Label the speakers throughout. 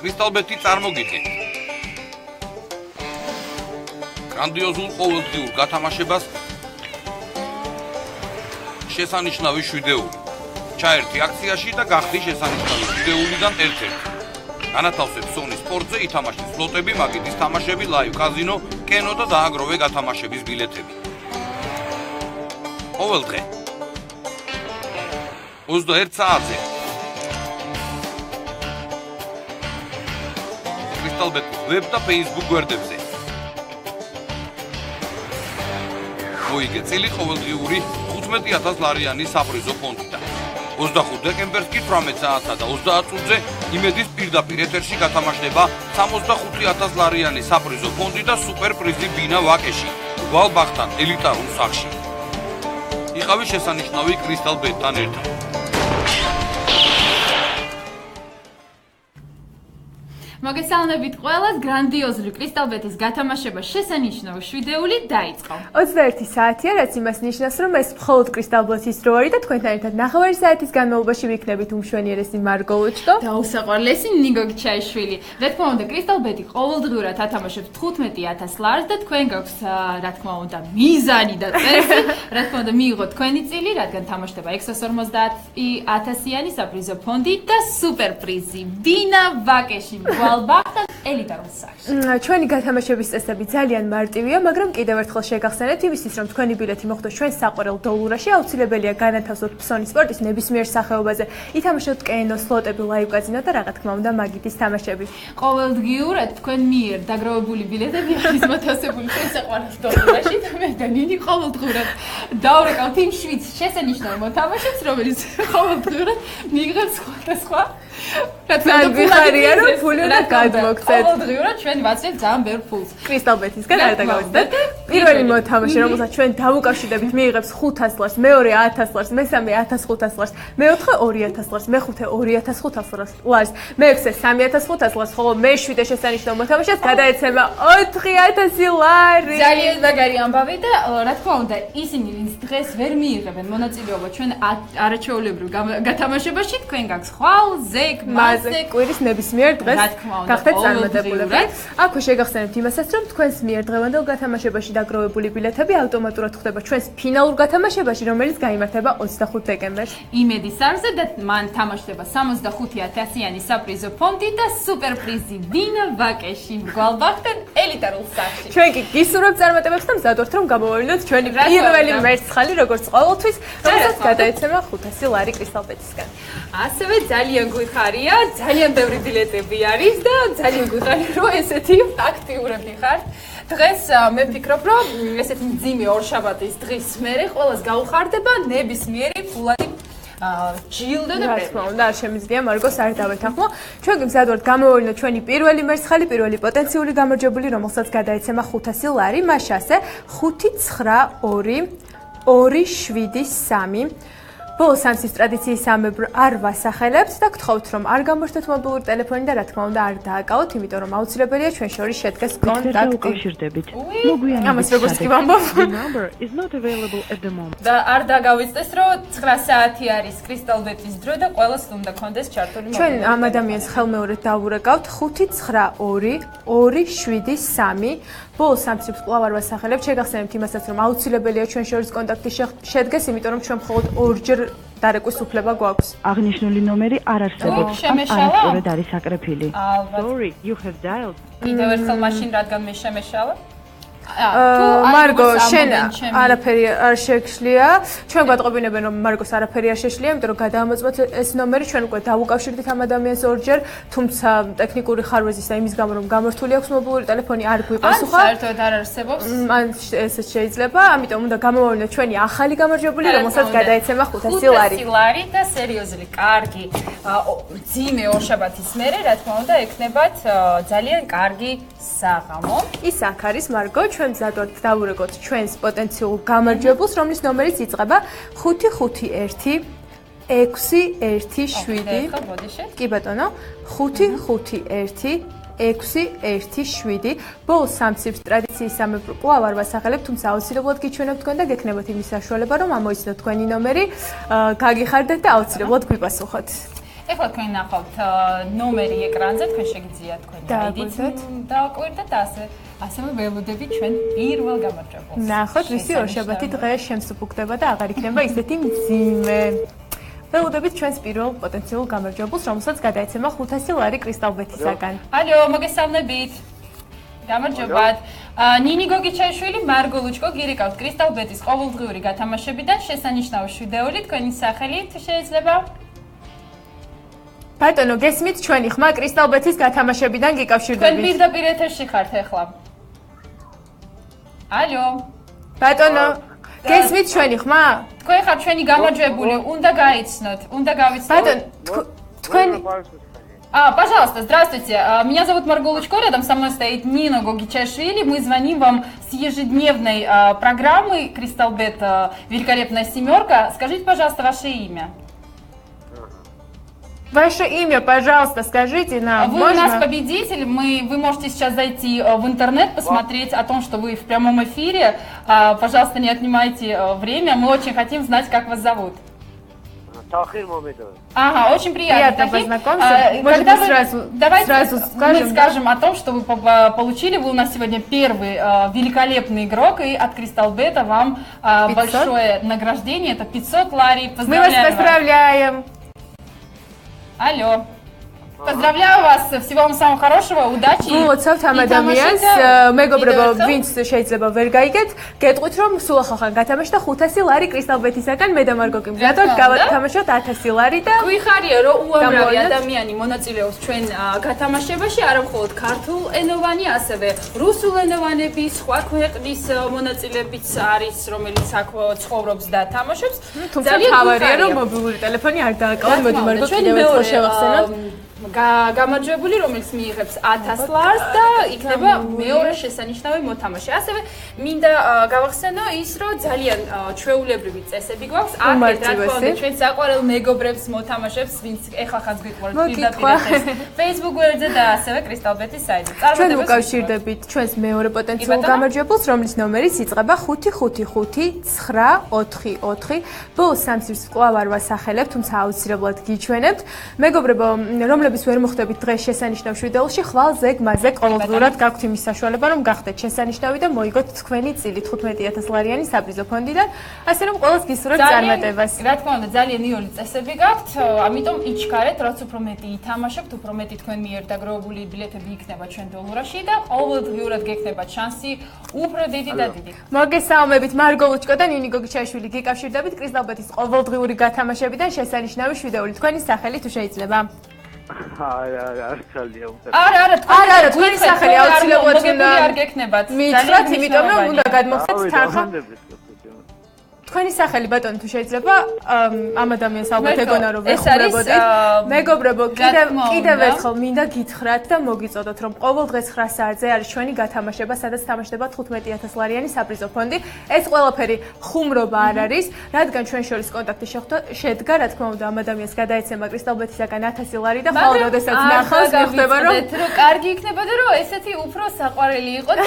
Speaker 1: Crystalbet-ი წარმოგიდგენთ. გრანდიოზულ ყოველდღიურ გათამაშებას შესანიშნავი შვიდეული. ჩაერთი აქციაში და გახდი შესანიშნავი შვიდეულიდან ერთ-ერთი. განათავსებ Sony Sports-ზე ითამაშეს სლოტები, მაგიდის თამაშები, live კაზინო, კენო და დააგროვე გათამაშების ბილეთები. ყოველდღე 21 საათზე Crystalbet web და Facebook გვერდებზე. მოიგე წილი ყოველდღიური 15000 ლარიანი საპრიზო ფონდიდან. 25 დეკემბერს კი 18 საათსა და 30 წუთზე იმედის პირდაპირ ეთერში გათამაშება 65000 ლარიანი საპრიზო ფონდი და სუპერ პრიზი ბინა ვაკეში, გვალბახთან ელიტარულ სახლში. იყავი შესანიშნავი Crystalbet-თან ერთად.
Speaker 2: მოგესალმებით ყველას, გრანდიოზული Crystalbet-ის გათამაშება შესანიშნავი შვიდეული დაიწყო.
Speaker 3: 21 საათია, რაც იმას ნიშნავს, რომ ეს მხოლოდ Crystalbet-ის დრო არის და თქვენთან ერთად 9 საათის განმავლობაში ვიქნებით უმშვენიერესი მარგო ლუჩკო
Speaker 2: და უსაყვარლესი ნიგო გიჩაიშვილი. რა თქმა უნდა, Crystalbet-ი ყოველდღურად ათამაშებს 15000 ლარს და თქვენ გაქვს, რა თქმა უნდა, მიზანი და წესი. რა თქმა უნდა, მიიღოთ თქვენი წილი, რადგან თამაშდება 650.000-იანი საპრიზო ფონდი და სუპერ პრიზი ბინა ვაკეში. Gvalbachtan ელიტარულ სახლში.
Speaker 3: ჩვენი გათამაშების წესები ძალიან მარტივია, მაგრამ კიდევ ერთხელ შეგახსენებთ იმისთვის, რომ თქვენი ბილეთი მოხვდოს ჩვენ საყვარელ დოლურაში, აუცილებელია განათავსოთ Sony Sports-ის ნებისმიერ სახეობაზე, ითამაშოთ კენო, სლოტები, live კაზინო და რა თქმა უნდა, მაგიდის თამაშები.
Speaker 2: ყოველდღიურად თქვენ მიერ დაგროვებული ბილეთები არის მოთავსებული ჩვენ საყვარელ დოლურაში და მე და ნინი ყოველდღურად დავრეკავთ იმ შვიდს შესანიშნავ მოთამაშეს, რომელიც ყოველდღურად მიიღებს სხვადასხვა
Speaker 3: ძალიან ვიხარია, რომ ფული უნდა გადმოგცეთ.
Speaker 2: ყოველდღიურად ჩვენ ვაცდით ძალიან ბევრ ფულს.
Speaker 3: Crystalbet-ისგან არ დაგავიწყდეთ. პირველი მოთამაშე, რომელსაც ჩვენ დავუკავშირდებით, მიიღებს 500 ლარს, მეორე 1000 ლარს, მესამე 1500 ლარს, მეოთხე 2000 ლარს, მეხუთე 2500 ლარს, მეექვსე 3500 ლარს, ხოლო მეშვიდე შესანიშნავ მოთამაშეს გადაეცემა 4000 ლარი.
Speaker 2: ძალიან მაგარი ამბავი და რა თქმა უნდა, ისინი ვინც დღეს ვერ მიიღებენ მონაწილეობა ჩვენ არაჩვეულებრივ გათამაშებაში, თქვენ გაქვს ხვალ, ზეკ,
Speaker 3: მასე, კვირის ნებისმიერ დღეს გახდეთ წარმატებულები. აქვე შეგახსენებთ იმასაც, რომ თქვენს მიერ დღევანდელ გათამაშებაში დაგროვებული ბილეთები ავტომატურად ხდება ჩვენს ფინალურ გათამაშებაში, რომელიც გაიმართება 25 დეკემბერს.
Speaker 2: იმედის არზე და მან თამაშდება 65000-იანი საპრიზო ფონდი და სუპერ პრიზი ბინა ვაკეში, გვალბახთან ელიტარულ სახლში.
Speaker 3: ჩვენ კი გისურვებთ წარმატებებს და მზადობთ, რომ გამოვავილოთ ჩვენი პირველი მერცხალი, როგორც ყოველთვის, რომელსაც გადაეცემა 500 ლარი Crystalbet-ისგან.
Speaker 2: ასევე ძალიან გვიხარია, ძალიან ბევრი ბილეტები არის და ძალიან გვიხარია, რომ ესეთი აქტიურები ხართ. დღეს მე ვფიქრობ, რომ ესეთი მძიმე ორშაბათის დღის მერე ყველას გაუხარდება ნებისმიერი ფულადი ჯილდო და
Speaker 3: თქმა უნდა, არ შემიძლია მარგოს არ დავეთანხმო. ჩვენ გმზადვართ გამოვავილოთ ჩვენი პირველი მერცხალი, პირველი პოტენციური გამარჯვებული, რომელსაც გადაეცემა 500 ლარი, მას ასე 59273 ბოლო სამსის ტრადიციის ამებრ არ ვასახელებთ და გთხოვთ, რომ არ გამოჩნდეთ მობილური ტელეფონი და რა თქმა უნდა არ დააკავოთ, იმიტომ რომ აუცილებელია ჩვენ შორის შედგეს კონტაქტი. ამას როგორც კი ვამბობ.
Speaker 2: და არ დაგავიწყდეს, რომ 9 საათი არის Crystalbet-ის დრო და ყველას უნდა კონდეს ჩართული მობილური.
Speaker 3: ჩვენ ამ ადამიანს ხელმეორედ დავურეკავთ 59273 ბოლო სამსის კვლავ არ ვასახელებთ, შეგახსენებთ იმასაც, რომ აუცილებელია ჩვენ შორის კონტაქტი შედგეს, იმიტომ რომ ჩვენ მხოლოდ ორჯერ დარეკვის უფლება გვაქვს.
Speaker 4: აღნიშნული ნომერი არ არსებობს. არასწორად არის აკრეფილი. Sorry, you have dialed.
Speaker 2: კიდევ ერთხელ მაშინ რადგან მე შემეშალა?
Speaker 3: მარგო, შენ არაფერი არ შეშლია. ჩვენ გვატყობინებენ, რომ მარგოს არაფერი არ შეშლია, იმიტომ რომ გადაამოწმოთ ეს ნომერი, ჩვენ უკვე დავუკავშირდით ამ ადამიანს ორჯერ, თუმცა ტექნიკური ხარვეზის და იმის გამო, რომ გამართული აქვს მობილური ტელეფონი, არ გვიპასუხა.
Speaker 2: საერთოდ არ არსებობს.
Speaker 3: მან ესეც შეიძლება, ამიტომ უნდა გამოვავილოთ ჩვენი ახალი გამარჯვებული, რომელსაც გადაეცემა 500 ლარი.
Speaker 2: 500 ლარი და სერიოზული, კარგი. მძიმე ორშაბათის მერე, რა თქმა უნდა, ექნებათ ძალიან კარგი საღამო.
Speaker 3: ის აქ არის მარგო, ჩვენ მზადვართ დავურეკოთ ჩვენს პოტენციურ გამარჯვებულს, რომლის ნომერიც იწყება 551 617. კი ბატონო, 551 617. ბოლო სამციფრ ტრადიციის სამეფო კვლავ არ ვასახელებ, თუმცა აუცილებლად გიჩვენებთ თქვენ და გექნებათ იმის საშუალება, რომ ამოიცნოთ თქვენი ნომერი, გაგიხარდეთ და აუცილებლად გვიპასუხოთ.
Speaker 2: ეხლა თქვენ ნახავთ ნომერი ეკრანზე, თქვენ შეგიძლიათ თქვენი ID-ით დააკვირდეთ ასევე ველოდებით ჩვენ პირველ გამარჯვებულს.
Speaker 3: ნახოთ, ვისი ორშაბათი დღე შემსუფუქდება და აღარ იქნება ისეთი მძიმე. ველოდებით ჩვენს პირველ პოტენციალურ გამარჯვებულს, რომელსაც გადაეცემა 500 ლარი კრისტალბეტისაგან.
Speaker 2: ალო, მოგესალმებით. გამარჯობათ. ნინი გოგიჩაიშვილი, მარგო ლუჩკო გირიკავთ კრისტალბეტის ყოველდღიური გათამაშებიდან შესანიშნავი შვიდეული თქვენი სახელით შეიძლება?
Speaker 3: ბატონო, გესმით ჩვენი ხმა კრისტალბეტის გათამაშებიდან გიკავშირდებით.
Speaker 2: თქვენ პირდაპირ ეთერში ხართ ახლა. ალო.
Speaker 3: ბატონო, გესმით ჩვენი ხმა?
Speaker 2: თქვენ ხართ ჩვენი გამარჯვებული, უნდა გაიცნოთ, უნდა გავიცნოთ.
Speaker 3: Батон, თქვენი
Speaker 2: Пожалуйста, здравствуйте. Меня зовут Марго Лучко, рядом со мной стоит Нина Гогичашвили. Мы звоним вам с ежедневной программы Crystalbet «Великолепная семерка». Скажите, пожалуйста, ваше имя.
Speaker 3: Ваше имя, пожалуйста, скажите нам.
Speaker 2: Вы у нас победитель. Вы можете сейчас зайти в интернет, посмотреть о том, что вы в прямом эфире. Пожалуйста, не отнимайте время. Мы очень хотим знать, как вас зовут. Ага, очень приятно
Speaker 3: познакомиться.
Speaker 2: Когда вы, давайте
Speaker 3: сразу скажем,
Speaker 2: мы скажем о том, что вы получили. Вы у нас сегодня первый великолепный игрок, и от Crystalbet вам
Speaker 3: 500?
Speaker 2: большое награждение. Это 500 лари.
Speaker 3: Мы вас поздравляем.
Speaker 2: Алло. Поздравляю вас, всего вам самого хорошего, удачи.
Speaker 3: მოგწევთ ამ ადამიანს, მეგობრებო, ვინც შეიძლება ვერ გაიგეთ, გეტყვით რომ სულ ახალ გათამაშდა 500 ლარი კრისტალბეტისაგან, მე და მარგო კი მზადოთ გავათამაშოთ 1000 ლარი და
Speaker 2: გვიხარია რომ უამრავი ადამიანი მონაწილეობს ჩვენ გათამაშებაში, არა მხოლოდ ქართულენოვანი, ასევე რუსულენოვანები, სხვა ქვეყნის მონაწილებიც არის, რომელიც აქ ცხოვრობს და თამაშობს.
Speaker 3: თუმცა თავარია რომ მობილური ტელეფონი არ დააკავოთ, მოდი მარგო კიდევ ერთხელ შევახსენოთ.
Speaker 2: გამარჯვებული, რომელიც მიიღებს 1000 ლარს და იქნება მეორე შესანიშნავი მოთამაშე. ასევე მინდა გავახსენო ის, რომ ძალიან ჩვეულებრივი წესები გვაქვს. აქეთ რა თქმა უნდა ჩვენ საყვარელ მეგობრებს, მოთამაშებს, ვინც ეხლა ხაც გიყვართ პირდაპირ Facebook გვერდზე და ასევე Crystalbet-ის საიტზე.
Speaker 3: ჩვენ უკავშირდებით ჩვენს მეორე პოტენციალურ გამარჯვებულს, რომლის ნომერიც იწყება 5559444. ბოლოს 3 ციფრს კვლავ არ ვასახელებ, თუმცა აუცილებლად გიჩვენებთ. მეგობრებო, რომლებიც ვერ მოხვდებით დღეს შესანიშნავ შვიდეულში, ხვალ ზეგ მასზე ყოველდღურად გაქვთ იმის საშუალება, რომ გახდეთ შესანიშნავი და მოიგოთ თქვენი წილი 15000 ლარიანი საპრიზო ფონდიდან, ასე რომ ყველას გისურვებთ წარმატებას.
Speaker 2: რა თქმა უნდა, ძალიან იოლი წესები გაქვთ, ამიტომ იჩქარეთ, რაც უფრო მეტი ითამაშებთ, უფრო მეტი თქვენ მიერ დაგროვებული ბილეთები იქნება ჩვენ დოლარში და ყოველდღიურად გექნებათ შანსი უფრო დიდი და დიდი.
Speaker 3: მოგესალმებით, მარგო ლუჩკო და ნინი გოგიჩაიშვილი გიკავშირდებით კრისტალბეტის ყოველდღიური გათამაშებიდან შესანიშნავი შვიდეული. თქვენი სახელი თუ შეიძლება?
Speaker 2: არა,
Speaker 3: თქვენი სახელი აუცილებლად უნდა
Speaker 2: არ გექნებათ.
Speaker 3: მითხრათ, იმიტომ რომ უნდა გადმოხდეთ თანხა. თქვენი სახელი ბატონო თუ შეიძლება ამ ადამიანს ალბათ ეგონა რომ ვეხურებოდით. მეგობრებო, კიდევ ერთხელ მინდა გითხრათ და მოგიწოდოთ რომ ყოველ დღეს 9 საათზე არის ჩვენი გათამაშება, სადაც თამაშდება 15000 ლარიანი საპრიზო ფონდი. ეს ყველაფერი ხუმრობა არ არის, რადგან ჩვენ შორის კონტაქტი შედგა, რა თქმა უნდა, ამ ადამიანს გადაეცემა კრისტალბეტისაგან 1000 ლარი და ხოლმე როდესაც ნახავს მიხვდება რომ
Speaker 2: კარგი იქნებოდა რომ ესეთი უფრო საყვარელი იყო და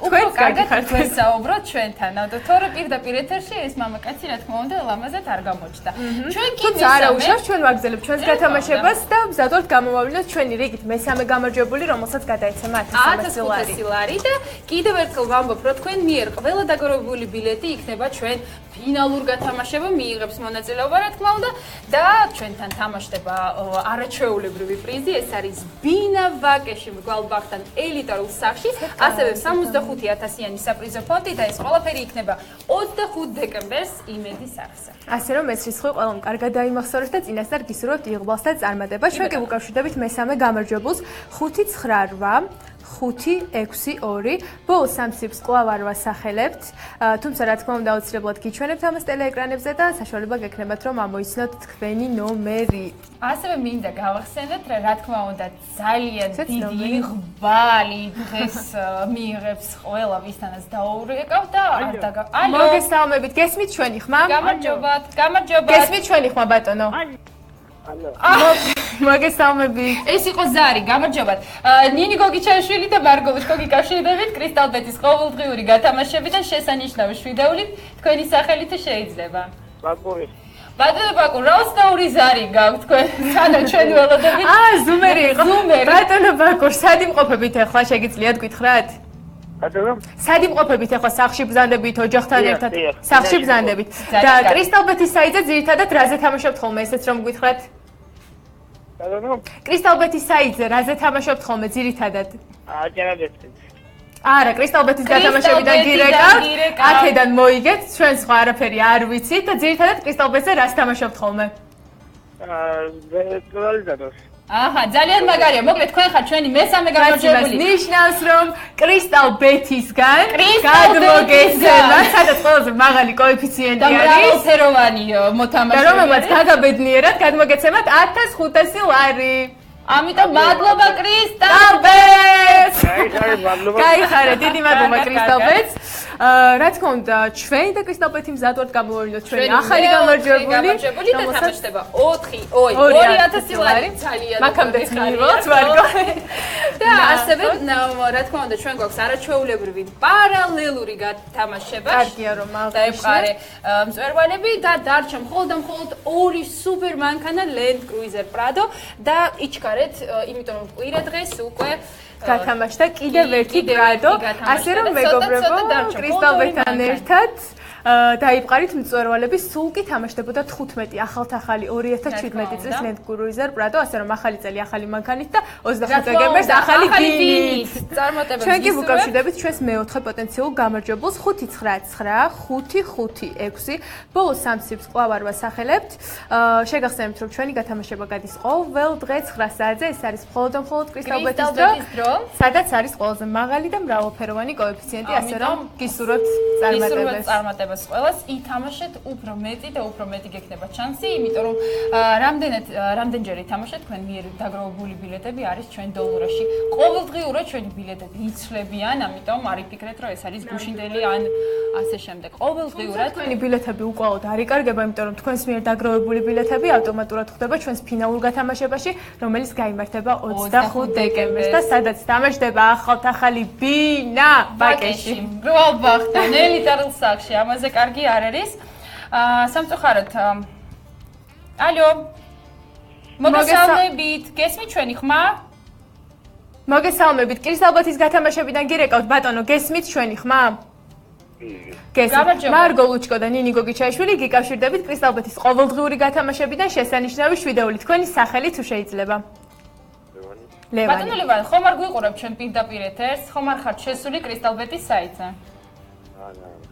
Speaker 2: უფრო კარგად ვესაუბროთ ჩვენთან. თორე პირდაპირ ეს მამაკაცი რა თქმა უნდა ლამაზად არ გამოჩნდა. ჩვენ კი
Speaker 3: არა უშავს ჩვენ ვაგზავნებთ ჩვენს გათამაშებას და მზადოთ გამომავლინოთ ჩვენი რიგით მესამე გამარჯვებული, რომელსაც გადაეცემა 1000
Speaker 2: ლარი და კიდევ ერთხელ ვამბობ, რომ თქვენ მიერ ყველა დაგროვებული ბილეთი იქნება ჩვენ ფინალურ გათამაშება მიიღებს მონაწილეობა რა თქმა უნდა და ჩვენთან თამაშდება არაჩვეულებრივი პრიზი, ეს არის ბინა ვაკეში გვალბახთან ელიტარულ სახლში, ასევე 65000-იანი საპრიზო ფონდი და ეს ყველაფერი იქნება 25 დეკემბერს იმედის სახლზე.
Speaker 3: ასე რომ ეს რიცხვი ყველამ კარგად დაიმახსოვრეთ და წინასწარ გისურვებთ იღბალს და წარმატებას. ჩვენ კი უკავშირდებით მესამე გამარჯვებულს 598 562. ბოლოს 3 ციფრს კვლავ არ ვასახელებთ, თუმცა რა თქმა უნდა აუცილებლად გიჩვენებთ ამას ტელეეკრანებზე და საშუალება გექნებათ რომ ამოიცნოთ თქვენი ნომერი.
Speaker 2: ასევე მინდა გავახსენოთ, რა თქმა უნდა ძალიან დიდი იღბალი დღეს მიიღებს ყველა ვისთანაც დაურეკავ და არ დაგა.
Speaker 3: მოგესალმებით, გესმით ჩვენი ხმა?
Speaker 2: გამარჯობათ.
Speaker 3: გესმით ჩვენი ხმა ბატონო? მოგესალმებით.
Speaker 2: ეს იყო ზარი, გამარჯობათ. ნინი გოგიჩაიშვილი და მარგო ლუჩკო გიკავშირდებით კრისტალბეტის ყოველდღიური გათამაშებიდან შესანიშნავი შვიდეული. თქვენი სახელი თუ შეიძლება? ბატონო ბაკუ, რა 22 ზარი გაქვთ თქვენ? სადა ჩვენი ველოდებით?
Speaker 3: ზუმერი იყო.
Speaker 2: ზუმერი.
Speaker 3: ბატონო ბაკუ, სად იმყოფებით ახლა შეგიძლიათ გითხრათ?
Speaker 5: ბატონო?
Speaker 3: სად იმყოფებით ახლა სახლში ბრძანდებით ოჯახთან ერთად?
Speaker 5: დიახ.
Speaker 3: სახლში ბრძანდებით. და კრისტალბეთის საიტზე ძირითადად რაზე თამაშობთ ხოლმე, ესეც რომ გითხრათ?
Speaker 5: ბატონო?
Speaker 3: კრისტალბეთის საიტზე რაზე თამაშობთ ხოლმე ძირითადად?
Speaker 5: აჭარაბეთს.
Speaker 3: არა, კრისტალბეთის გათამაშებიდან გირეკავთ, აქედან მოიგეთ, ჩვენ სხვა არაფერი არ ვიცით და ძირითადად კრისტალბეთზე რას თამაშობთ ხოლმე?
Speaker 5: ვირტუალიზატორს.
Speaker 2: აჰა, ძალიან მაგარია. მოკლედ თქვენ ხართ ჩვენი მესამე გამარჯვებული.
Speaker 3: ნიშნავს, რომ კრისტალბეთისგან გადმოგეცემა, სადაც ყველაზე მაღალი კოეფიციენტი არის.
Speaker 2: მრავალფეროვანი მოთამაშე.
Speaker 3: და რომელმაც გაგაბედნიერად გადმოგეცემათ 1500 ლარი.
Speaker 2: ამიტომ მადლობა
Speaker 3: კრისტალბეთს!
Speaker 5: მადლობა.
Speaker 3: გაიხარე, დიდი მადლობა კრისტალბეთს. რა თქმა უნდა, ჩვენი და კრისტალბეთი მზადვართ გამოვარდნოთ ჩვენი ახალი გამარჯვებული.
Speaker 2: და თამაშდება 2000 ლარი. ძალიან
Speaker 3: მაქამდე ხმირობთ, ვარგო.
Speaker 2: და ასევე რა თქმა უნდა, ჩვენ გვაქვს არაჩვეულებრივი პარალელური გათამაშება.
Speaker 3: კარგია რომ
Speaker 2: დაეყარე მწვერვალები და დარჩა მხოლოდ და მხოლოდ 2 სუპერ მანქანა Land Cruiser Prado და იჩქარეთ, იმიტომ რომ კვირა დღეს უკვე
Speaker 3: გათამაშდა კიდევ ერთი Prado, ასე რომ მეგობრებო, კრისტალბეთთან ერთად დაიწყარით მწვერვალები, სულ კი თამაშდებოდა 15 ახალ-ახალი 2017 წლის Land Cruiser Prado, ასე რომ ახალი წელი ახალი მანქანით და 25 დეკემბერს ახალი დინით.
Speaker 2: წარმატებებს
Speaker 3: ჩვენ კი ვუკავშირდებით ჩვენს მეოთხე პოტენციალურ გამარჯვებულს 5995556. ბოლოს 3 ციფრს კვლავ არ ვასახელებთ. შეგახსენებთ, რომ ჩვენი გათამაშება გადის ყოველ დღე 9 საათზე. ეს არის მხოლოდ და მხოლოდ კრისტალბეთის დრო, სადაც არის ყველაზე მაღალი და მრავალფეროვანი კოეფიციენტი, ასე რომ გისურვებთ წარმატებას. ყველას ითამაშეთ უფრო მეტი და უფრო მეტი გექნება ჩანსი, იმიტომ რომ რამდენჯერ ითამაშეთ თქვენ მიერ დაგროვებული ბილეტები არის ჩვენ დოლარში. ყოველდღიურად ჩვენი ბილეტები იცვლებიან, ამიტომ არ იფიქრეთ, რომ ეს არის გუშინდელი ან ასე შემდეგ. ყოველდღიურად თქვენი ბილეტები უკვალოდ არ იკარგება, იმიტომ რომ თქვენს მიერ დაგროვებული ბილეტები ავტომატურად ხდება ჩვენს ფინალურ გათამაშებაში, რომელიც გაიმართება 25 დეკემბერს და სადაც თამაშდება ახალ-ახალი ბინა ბაკეში.
Speaker 2: გროვბახთან ელიტარულ სახლში. ამაზე კარგი არ არის. სამწუხაროდ. ალო. მოგესალმებით. გესმით ჩვენი ხმა? მოგესალმებით. კრისტალბეთის გათამაშებიდან გირეკავთ ბატონო, გესმით ჩვენი ხმა? გესმით. მარგო ლუჩკო და ნინი გოგიჩაიშვილი გიკავშირდებით კრისტალბეთის ყოველდღიური გათამაშებიდან შესანიშნავი შვიდეული. თქვენი სახელი თუ შეიძლება? ლევანი. ბატონო ლევანი, ხომ არ გვიყურებთ ჩვენ პირდაპირ ეთერს? ხომ არ ხართ შესული კრისტალბეთის საიტზე?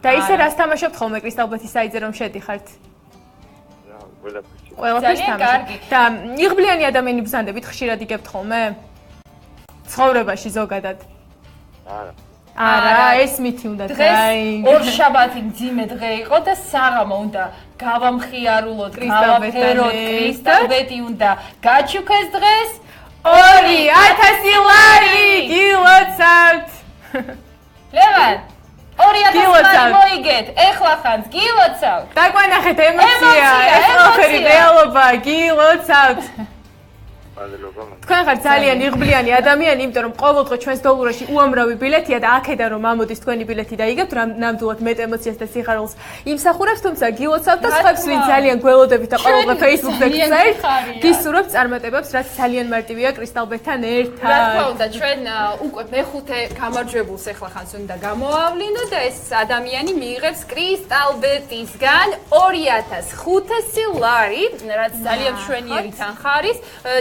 Speaker 2: და ისე რას თამაშობთ ხოლმე კრისტალბეთის საიტზე რომ შედიხართ? ყველაფერს თამაშობთ. და იღბლიანი ადამიანი ბრძანდებით ხშირად იგებთ ხოლმე? ცხოვრებაში ზოგადად? არა, ეს მითი უნდა დაი. ორშაბათი მძიმე დღე იყო და საღამო უნდა გავამხიარულოთ, გავაფეროთ, კრისტალბეთი უნდა გაჩუქეს დღეს 2000 ლარი გილოცავთ. ლევან 2000 ლარი მოიგეთ, ეხლა ხანს გილოცავთ. დაგვანახეთ ემოცია, ეს ყველაფერი რეალობა, გილოცავთ. თქვენ ხართ ძალიან იღბლიანი ადამიანი, იმიტომ რომ ყოველდღე ჩვენს დოლარში უამრავი ბილეთია და აქედან რომ ამოდის თქვენი ბილეთი და იგებთ, ნამდვილად მეტ ემოციას და სიხარულს იმსახურებს, თუმცა გილოცავთ და სხვებს ვინ ძალიან გველოდებით და ყოველდღე Facebook-ზე გწერთ, გისურვებთ წარმატებებს, რაც ძალიან მარტივია კრისტალბეთთან ერთად. რა თქმა უნდა, ჩვენ უკვე მეხუთე გამარჯვებულს ეხლა ხანს უნდა გამოავლინოთ და ეს ადამიანი მიიღებს კრისტალბეთისგან 2500 ლარი, რაც ძალიან მშვენიერი თანხა არის.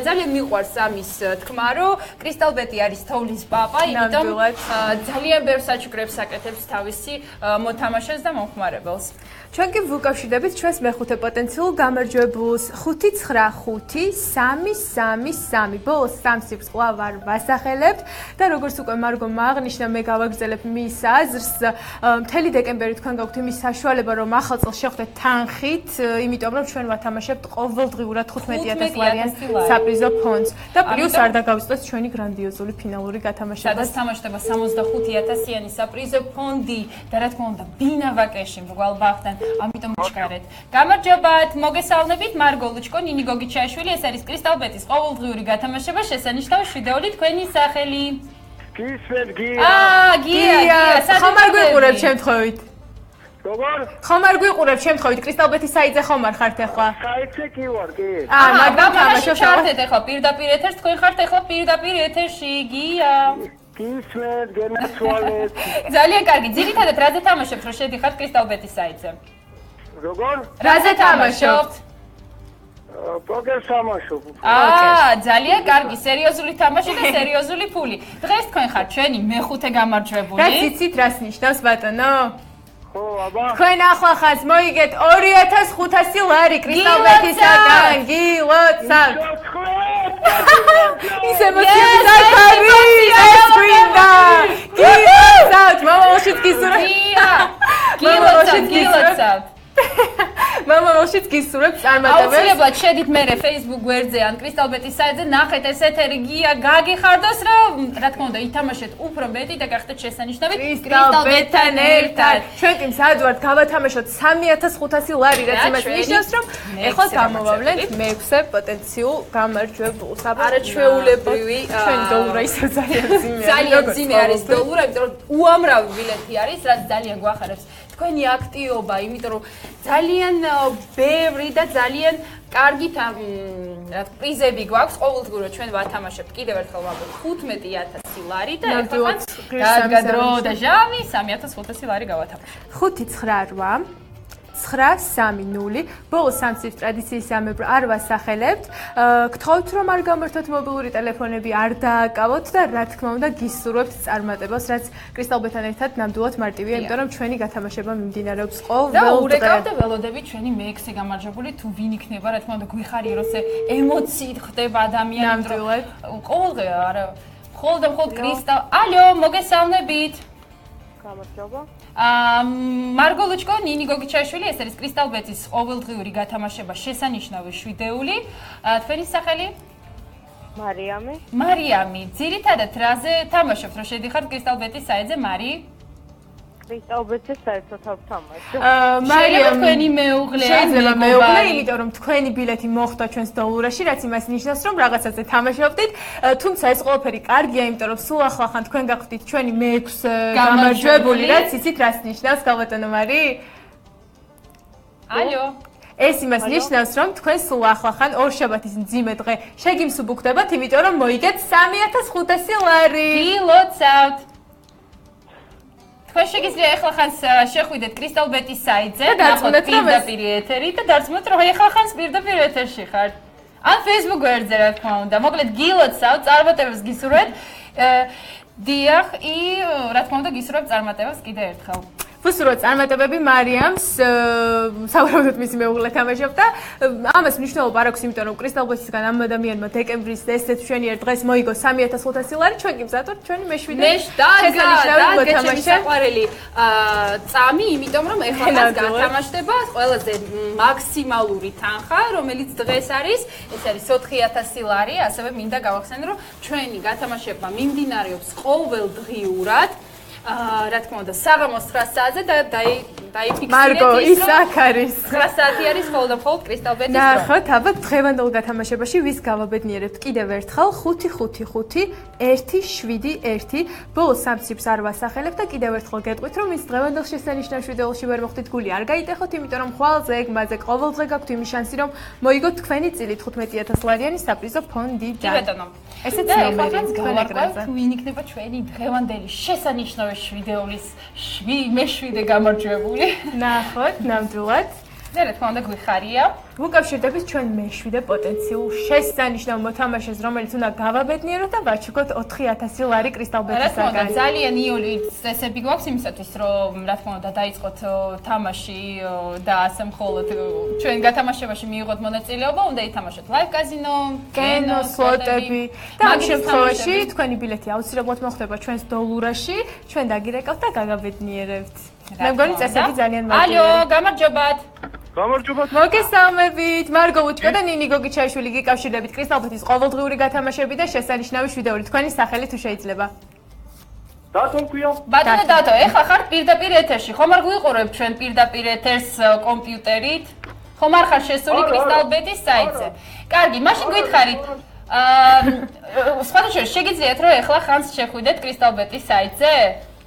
Speaker 2: ძალიან მიყვარს ამის თქმა, რომ კრისტალბეთი არის თოვლის პაპა, იმიტომ ძალიან ბევრ საჩუქრებს აკეთებს თავისი მოთამაშეს და მომხმარებელს. ჩვენ კი ვუკავშირდებით ჩვენს მეხუთე პოტენციალურ გამარჯვებულს 5995333. ბოლოს 3 ციფრს კვლავ არ ვასახელებთ და როგორც უკვე მარგომ აღნიშნა, მე გავაგრძელებ მის აზრს. მთელი დეკემბერი თქვენ გაქვთ იმის საშუალება, რომ ახალ წელს შევხვდეთ თანხით, იმიტომ რომ ჩვენ ვათამაშებთ ყოველდღიურად 15000 ლარიან საპრიზო ფონდს და პლუს არ დაგავიწყდეთ ჩვენი გრანდიოზული ფინალური გათამაშება. სადაც თამაშდება 65000-იანი საპრიზო ფონდი და რა თქმა უნდა, ბინა ვაკეში მრგვალბახთან. ამიტომ ჩქარეთ. გამარჯობათ, მოგესალმებით, მარგო ლუჩკო, ნინი გოგიჩაიშვილი, ეს არის კრისტალბეთის ყოველდღიური გათამაშება, შესანიშნავი შვიდეული თქვენი სახელი.
Speaker 5: გისმენთ გია.
Speaker 2: გია, ხომ არ გვიყურებთ შემთხვევით?
Speaker 5: როგორ?
Speaker 3: ხომ არ გვიყურებ შემთხვევით კრისტალბეთის საიტზე ხომ არ ხართ ახლა?
Speaker 5: საიტზე კი ვარ, კი.
Speaker 3: მაგრამ თამაშობ
Speaker 2: ჩართეთ ახლა პირდაპირ ეთერს, თქვენ ხართ ახლა პირდაპირ ეთერში, გია.
Speaker 5: გისმენთ, გენაცვალეთ.
Speaker 2: ძალიან კარგი. ძირითადად რაზე თამაშობთ, რომ შედიხართ კრისტალბეთის საიტზე?
Speaker 5: როგორ?
Speaker 3: რაზე თამაშობთ?
Speaker 5: პოკერს თამაშობ.
Speaker 2: ძალიან კარგი, სერიოზული თამაში და სერიოზული ფული. დღეს თქვენ ხართ ჩვენი მეხუთე გამარჯვებული.
Speaker 3: რა იცით რას ნიშნავს ბატონო?
Speaker 5: ხო, აბა.
Speaker 3: თქვენ ახლა ხაზ მოიგეთ 2500 ლარი კრისტალბეთისაგან. გილოცავთ. ის ემოციები დაკარი, ეს გვინდა. გილოცავთ, მომავალშიც გისურვებთ.
Speaker 2: გილოცავთ.
Speaker 3: მომავალშიც გისურვებთ წარმატებებს.
Speaker 2: აუცილებლად შედით მერე Facebook გვერდზე ან კრისტალბეთის საიტზე, ნახეთ ეს ეთერი გია გაგიხარდოს, რომ რა თქმა უნდა ითამაშეთ უფრო მეტი და გახდეთ შესანიშნავი
Speaker 3: კრისტალბეტთან ერთად. ჩვენ კი მზად ვართ გავათამაშოთ 3500 ლარი, რაც იმას ნიშნავს, რომ ეხლა გამოვავლენთ მეექვსე პოტენციურ გამარჯვებულს.
Speaker 2: არაჩვეულებრივი
Speaker 3: ჩვენ დოლარი ისე ძალიან ძიმეა.
Speaker 2: ძალიან ძიმე არის დოლარი, იმიტომ რომ უამრავი ბილეთი არის, რაც ძალიან გვახარებს თქვენი აქტიობა, იმიტომ რომ ძალიან ბევრი და ძალიან კარგი რა პრიზები გვაქვს ყოველდღურად ჩვენ ვათამაშებთ. კიდევ ერთხელ ვამბობ 15000 ლარი და ეხლა გადაგდრო და ჟამი 3500 ლარი გავათამაშეთ.
Speaker 3: 598 930 ბოლოს 3 ციფრ ტრადიციისამებრ არ ვასახელებთ. გთხოვთ რომ არ გამართოთ მობილური ტელეფონები, არ დააკავოთ და რა თქმა უნდა გისურვებთ წარმატებას, რაც კრისტალბეტთან ერთად ნამდვილად მარტივია, იმიტომ რომ ჩვენი გათამაშება მიმდინარეობს ყოველ დღე.
Speaker 2: და ურეკავთ და ველოდებით ჩვენი მეექვსე გამარჯვებული თუ ვინ იქნება, რა თქმა უნდა გვიხარია რომ ეს ემოციით ხდება ადამიანი,
Speaker 3: ნამდვილად.
Speaker 2: ყოველ დღე არა მხოლოდ კრისტალ. ალო, მოგესალმებით.
Speaker 5: გამარჯობა.
Speaker 2: მარგო ლუჩკო, ნინი გოგიჩაშვილი, ეს არის კრისტალბეთის ყოველდღიური გათამაშება შესანიშნავი შვიდეული. თქვენი სახელი?
Speaker 6: მარიამი.
Speaker 2: მარიამი, ძირითადად რაზე თამაშობთ, რომ შედიხართ კრისტალბეთის საიტზე, მარი?
Speaker 6: კრისტალბეთის საერთოდ ვთამაშობ.
Speaker 2: მარიამი, თქვენი მეუღლე,
Speaker 3: შეიძლება მეუღლე, იმიტომ რომ თქვენი ბილეთი მოხვდა ჩვენს დოლურაში, რაც იმას ნიშნავს, რომ რაღაცაზე თამაშობდით, თუმცა ეს ყველაფერი კარგია, იმიტომ რომ სულ ახლა თქვენ გახვდით ჩვენი მეექვსე გამარჯვებული, რაც იცით რას ნიშნავს, გალბატონო მარი?
Speaker 2: ალო.
Speaker 3: ეს იმას ნიშნავს, რომ თქვენ სულ ახლა ორშაბათის მძიმე დღე შეგიმსუბუქდებათ, იმიტომ რომ მოიგეთ 3500 ლარი.
Speaker 2: გილოცავთ. თქვენ შეგიძლია ახლა ხანს შეხვიდეთ კრისტალბეთის საიტზე, ნახოთ პირდაპირ ეთერი და დარწმუნდეთ, რომ ახლა ხანს პირდაპირ ეთერში ხართ. ან Facebook გვერდზე რა თქმა უნდა. მოკლედ გილოცავთ, წარმატებებს გისურვებთ. დიახ, რა თქმა უნდა გისურვებთ წარმატებებს კიდევ ერთხელ.
Speaker 3: ვუსურვოთ წარმატებები მარიამს, სავარაუდოდ მისი მეუღლე თამაშობდა. ამას მნიშვნელობა არ აქვს, იმიტომ რომ კრისტალბეთისგან ამ ადამიანმა დეკემბრის ესეთ მშვენიერ დღეს მოიგო 3500 ლარი, ჩვენ კი მზად ვართ ჩვენი მეშვიდე.
Speaker 2: გეჩემი საყვარელი წამი, იმიტომ რომ ეხლა გათამაშდება ყველაზე მაქსიმალური თანხა, რომელიც დღეს არის, ეს არის 4000 ლარი, ასევე მინდა გავახსენო, რომ ჩვენი გათამაშება მიმდინარეობს ყოველდღიურად. რა თქმა უნდა, საღამოს 9 საათზე და დაიფიქსირეთ
Speaker 3: მარგო, ის აქ არის.
Speaker 2: 9 საათი არის მხოლოდ კრისტალბეთის დრო.
Speaker 3: ნახოთ, აბა დღევანდელ გათამაშებაში ვის გავაბედნიერებთ კიდევ ერთხელ 555-171. ბოლოს 3 ციფრს არ ვასახელებთ და კიდევ ერთხელ გეტყვით, რომ ის დღევანდელ შესანიშნავ შვიდეულში ვერ მოხდით გული არ გაიტეხოთ, იმიტომ რომ ხვალზე ეგ მასე ყოველ დღე გაქვთ იმის შანსი, რომ მოიგოთ თქვენი წილი 15000 ლარიანი საპრიზო ფონდიდან.
Speaker 2: კი ბატონო.
Speaker 3: ესეც ნომერი
Speaker 2: თქვენ ეკრანზე. თუ ვინ იქნება ჩვენი დღევანდელი შესანიშნავი შვიდეულის მეშვიდე გამარჯვებული.
Speaker 3: ნახოთ, ნამდვილად.
Speaker 2: და რა თქმა უნდა გვიხარია.
Speaker 3: ვუკავშირდებით ჩვენ მეშვიდე პოტენციურ შესანიშნავ მოთამაშეს, რომელიც უნდა გავაბედნიეროთ და ვაჩუქოთ 4000 ლარი კრისტალბეთისაგან.
Speaker 2: ძალიან იული წესები გვაქვს იმისათვის, რომ რა თქმა უნდა დაიწყოთ თამაში და ასე მხოლოდ ჩვენ გათამაშებაში მიიღოთ მონაწილეობა, უნდა ითამაშოთ ლაივ კაზინო,
Speaker 3: კენო, სლოტები და ამ შემთხვევაში თქვენი ბილეთი აუცილებლად მოხვდება ჩვენს დოლურაში, ჩვენ დაგირეკავთ და გაგაბედნიერებთ. მე მგონი წესები ძალიან მარტივია.
Speaker 2: ალო, გამარჯობათ.
Speaker 5: გამარჯობა.
Speaker 3: მოგესალმებით, მარგო ლუჩკო და ნინი გოგიჩაშვილი გიკავშირდებით კრისტალბეთის ყოველდღიური გათამაშები და შესანიშნავი შვიდეული. თქვენი სახელი თუ შეიძლება?
Speaker 5: დათო მქვია.
Speaker 2: ბატონო დათო, ეხლა ხართ პირდაპირ ეთერში. ხომ არ გვიყურებთ ჩვენ პირდაპირ ეთერს კომპიუტერით? ხომ არ ხარ შესული კრისტალბეთის საიტზე? კარგი, მაშინ გითხარით. სხვათა შორის შეგიძლიათ რომ ეხლა ხანს შეხვიდეთ კრისტალბეთის საიტზე?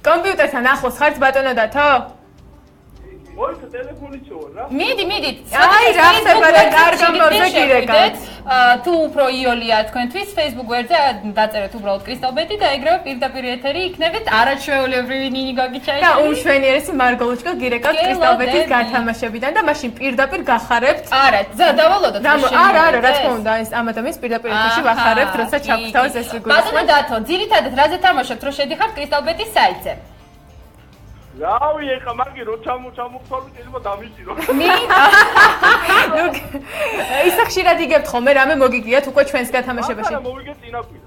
Speaker 3: კომპიუტერთან ახლოს ხართ ბატონო დათო?
Speaker 5: მოიცა ტელეფონი შოვა რა.
Speaker 2: მიდით.
Speaker 3: აი, რა ხდება და კარგ ამბავზე გირეკავთ.
Speaker 2: თუ უფრო იოლია თქვენთვის Facebook გვერდზე დაწერეთ უბრალოდ Crystalbet-ი და ეგრევე პირდაპირ ეთერი იქნებით არაჩვეულებრივი ნინი გოგიჩაიშვილი.
Speaker 3: და უმშვენიერესი მარგოლოჩკა გირეკავთ Crystalbet-ის გათამაშებიდან და მაშინ პირდაპირ გახარებთ.
Speaker 2: არა, დავალოდოთ.
Speaker 3: არა, რა თქმა უნდა, ეს ამ ადამიანს პირდაპირ ეთერში ვახარებთ, როცა ჩაგვთავაზ ეს ვიგური.
Speaker 2: ბატონო დათო, ძირითადად რაზე თამაშობთ, რო შედიხართ Crystalbet-ის საიტზე?
Speaker 5: რავი, ეხა მაგი რო ჩამოხვალო შეიძლება დამიჭირო.
Speaker 3: ნუ ისა ხშირად იგებთ ხოლმე რამე მოგიგიათ უკვე ჩვენს გათამაშებაში.
Speaker 5: არა, მოვიგე წინაკვირა.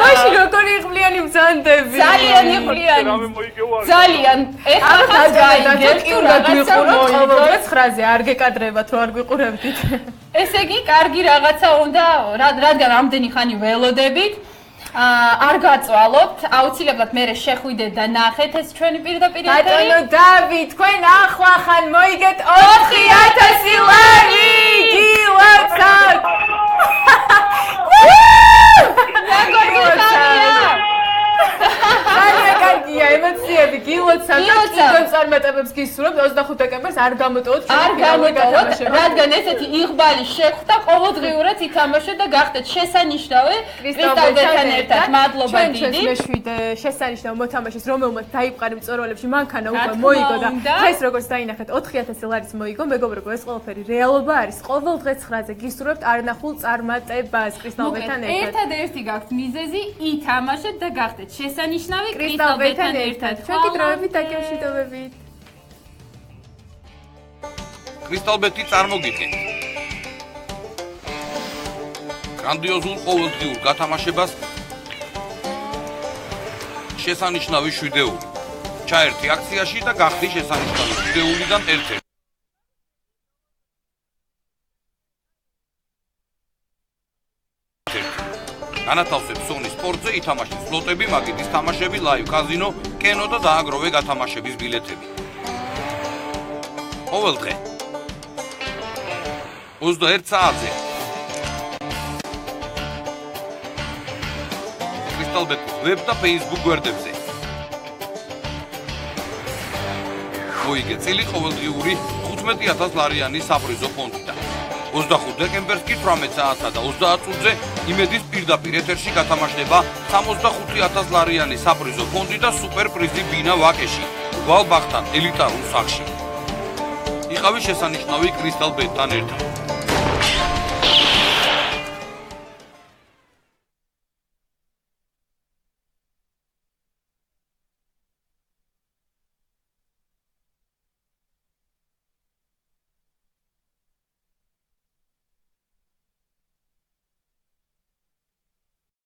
Speaker 3: მაშინ როგორი იღბლიანი მზანდები.
Speaker 2: ძალიან იღბლიანი.
Speaker 5: რამე მოიგეო არ.
Speaker 2: ძალიან. ეხლა გაიგებთ
Speaker 3: ყოველდღე 9-ზე არ გეკადრებათ რომ არ გვიყურებდით.
Speaker 2: ესე იგი, კარგი რაღაცა უნდა, რადგან ამდენი ხანი ველოდებით. არ გაწვალობთ, აუცილებლად მე შეხვიდეთ და ნახეთ ეს ჩვენი პირდაპირ ეთერი.
Speaker 3: ბატონო დავი, თქვენ ახლა ხან მოიგეთ 4000 ლარი. გილოცავთ. კარგია, ემოციები გილოცავთ. კიდევ წარმატებებს გისურვებთ 25 დეკემბერს არ გამოტოვოთ
Speaker 2: რადგან ესეთი იღბალი შეხვდა, ყოველდღიურად ითამაშეთ და გახდეთ შესანიშნავი Crystalbet-თან ერთად. მადლობა დიდი.
Speaker 3: ჩვენ მეშვიდე შესანიშნავ მოთამაშეს, რომელმაც დაიპყარი მწვერვალებში მანქანა უკვე მოიგო და დღეს როგორც დაინახეთ 4000 ლარის მოიგო. მეგობრებო, ეს ყველაფერი რეალობა არის. ყოველდღე 9-ზე გისურვებთ არნახულ წარმატებას Crystalbet-თან ერთად.
Speaker 2: ერთადერთი გაქვთ მიზეზი, ითამაშეთ და გახდეთ შესანიშნავი
Speaker 3: Crystalbet-თან ერთად. ჩვენი დროებით დაკავშირებით.
Speaker 1: Crystalbet-ი წარმოგიდგენთ. გრანდიოზულ ყოველდღიურ გათამაშებას შესანიშნავი შვიდეული. ჩაერთი აქციაში და გახდი შესანიშნავი შვიდეულიდან ერთ-ერთი. განათავსებ Sony Sports-ზე ითამაშეთ სლოტები, მაგიდის თამაშები, live კაზინო, კენო და დააგროვე გათამაშების ბილეთები. ყოველდღე 21 საათზე Crystalbet-ის ვებ და Facebook გვერდებზე. მოიგე წილი ყოველდღიური 15000 ლარიანი საპრიზო ფონდიდან. 25 დეკემბერს კი 18 საათსა და 30 წუთზე იმედის პირდაპირ ეთერში გათამაშება 65000 ლარიანი საპრიზო ფონდი და სუპერ პრიზი ბინა ვაკეში, გვალბახთან ელიტარულ სახლში. იყავი შესანიშნავი Crystalbet-თან ერთად.